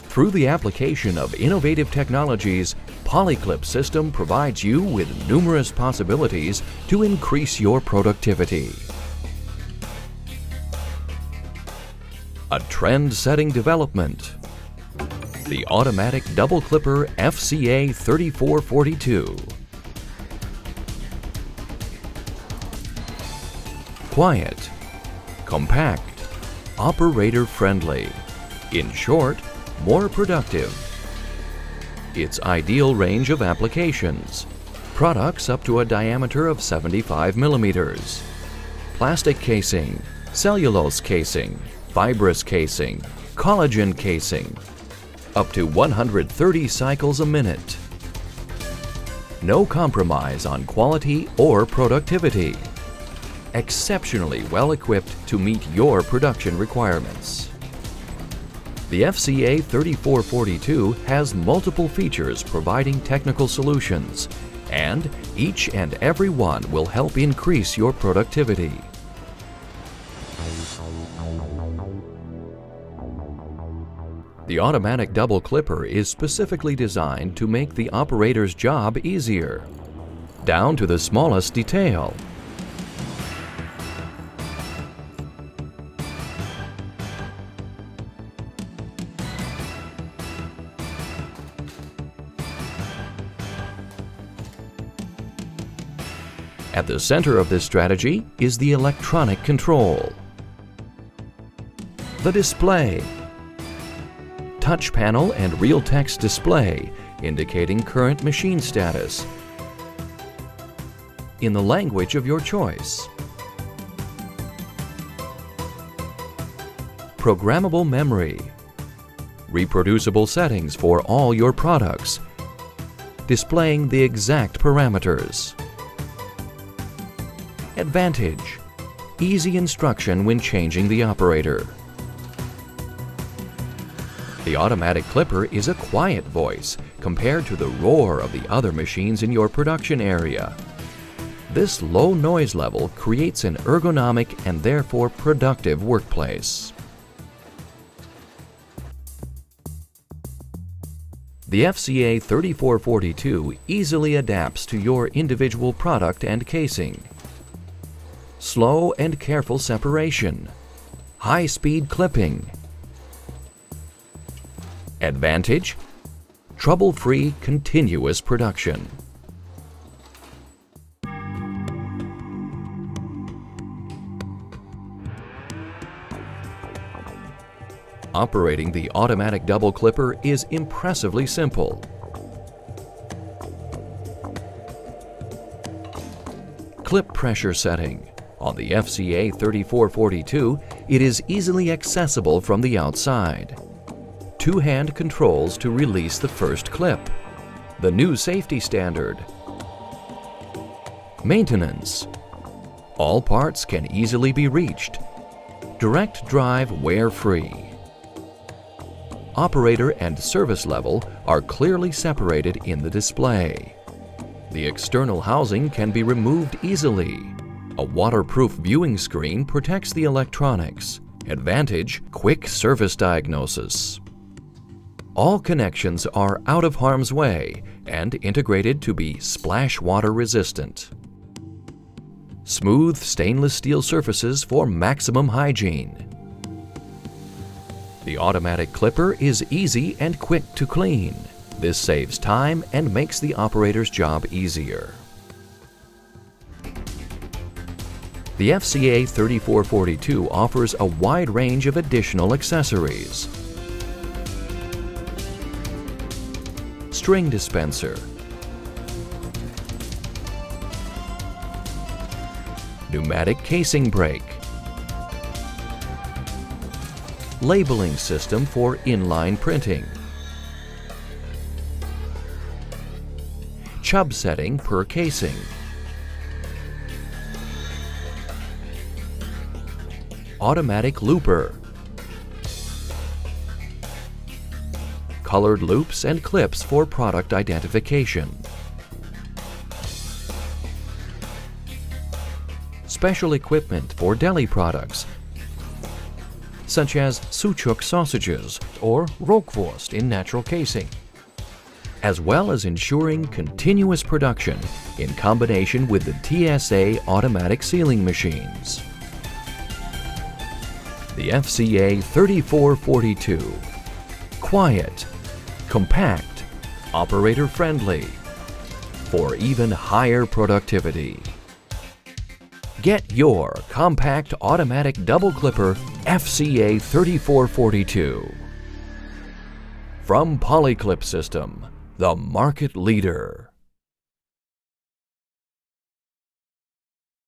Through the application of innovative technologies, PolyClip system provides you with numerous possibilities to increase your productivity. A trend-setting development. The automatic double clipper FCA 3442. Quiet, compact, operator-friendly. In short, more productive. Its ideal range of applications. Products up to a diameter of 75 millimeters. Plastic casing, cellulose casing, fibrous casing, collagen casing. Up to 130 cycles a minute. No compromise on quality or productivity. Exceptionally well equipped to meet your production requirements. The FCA 3442 has multiple features providing technical solutions, and each and every one will help increase your productivity. The automatic double clipper is specifically designed to make the operator's job easier, down to the smallest detail. At the center of this strategy is the electronic control. The display. Touch panel and real text display indicating current machine status in the language of your choice. Programmable memory. Reproducible settings for all your products, displaying the exact parameters. Advantage. Easy instruction when changing the operator. The automatic clipper is a quiet voice compared to the roar of the other machines in your production area. This low noise level creates an ergonomic and therefore productive workplace. The FCA 3442 easily adapts to your individual product and casing. Slow and careful separation. High-speed clipping. Advantage: trouble-free continuous production. Operating the automatic double clipper is impressively simple. Clip pressure setting. On the FCA 3442, it is easily accessible from the outside. Two-hand controls to release the first clip. The new safety standard. Maintenance. All parts can easily be reached. Direct drive wear-free. Operator and service level are clearly separated in the display. The external housing can be removed easily. A waterproof viewing screen protects the electronics. Advantage: quick service diagnosis. All connections are out of harm's way and integrated to be splash water resistant. Smooth stainless steel surfaces for maximum hygiene. The automatic clipper is easy and quick to clean. This saves time and makes the operator's job easier. The FCA 3442 offers a wide range of additional accessories. String dispenser, pneumatic casing brake, labeling system for inline printing, chub setting per casing, automatic looper, colored loops and clips for product identification, special equipment for deli products, such as sucuk sausages or roquefort in natural casing, as well as ensuring continuous production in combination with the TSA automatic sealing machines. The FCA 3442. Quiet, compact, operator-friendly, for even higher productivity. Get your compact automatic double clipper FCA 3442 from Polyclip System, the market leader.